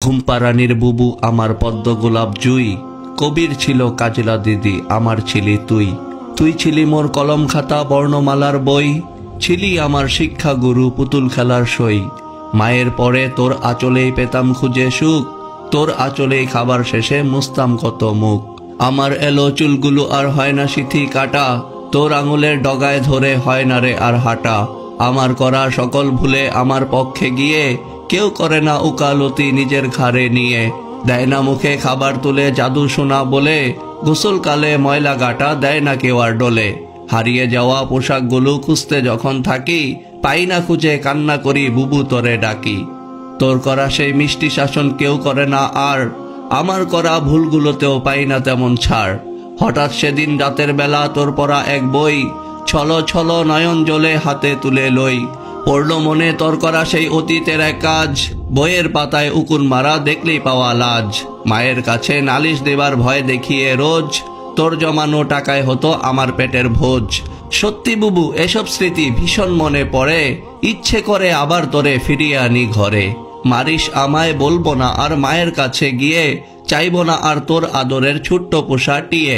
ঘুমপাড়ানির বুবু আমার পদ্ম গোলাপ জুই, কবির ছিল কাজলা দিদি আমার ছিলি তুই। তুই ছিলি মোর কলম খাতা বর্ণমালার বই, ছিলি আমার শিক্ষা গুরু পুতুল খেলার সই। মায়ের পরে তোর আঁচলেই পেতাম খুঁজে সুখ, তোর আঁচলেই খাবার শেষে মুছতাম কত মুখ। আমার এলো চুলগুলো আর হয় না সিথি কাটা, তোর আঙুলের ডগায় ধরে হয় না রে আর হাঁটা। আমার করা সকল ভুলে আমার পক্ষে গিয়ে কেউ করে না উকালতি নিজের ঘাড়ে নিয়ে। দেয় না মুখে খাবার তুলে জাদু শোনা বলে, গোসলকালে ময়লা গাটা দেয় না কেউ আর ডলে। হারিয়ে যাওয়া পোশাকগুলো খুঁজতে যখন থাকি, পাই না খুঁজে কান্না করি বুবু তোরে ডাকি। তোর করা সেই মিষ্টি শাসন কেউ করে না আর, আমার করা ভুলগুলোতেও পাই না তেমন ছাড়। হঠাৎ সেদিন রাতের বেলা তোর পড়া এক বই, ছলো ছলো নয়ন জলে হাতে তুলে লই। পড়লো মনে তোর করা সেই অতীতের এক কাজ, বইয়ের পাতায় উকুন মারা দেখলেই পাওয়া লাজ। মায়ের কাছে নালিশ দেবার ভয় দেখিয়ে রোজ, তোর জমানো টাকায় হতো আমার পেটের ভোজ। সত্যি বুবু এসব স্মৃতি ভীষণ মনে পড়ে, ইচ্ছে করে আবার তোরে ফিরিয়ে আনি ঘরে। মারিস আমায় বলবো না আর মায়ের কাছে গিয়ে, চাইবো না আর তোর আদরের ছোট্ট পোষা টিয়ে।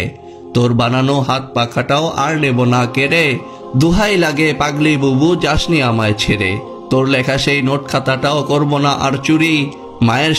তোর বানানো হাত পাখাটাও আর নেব না কেড়ে, দুহাই লাগে পাগলি বুবু যাসনি আমায় ছেড়ে। তোর লেখা সেই নোট খাতাটাও করবো না আর চুরি, মায়ের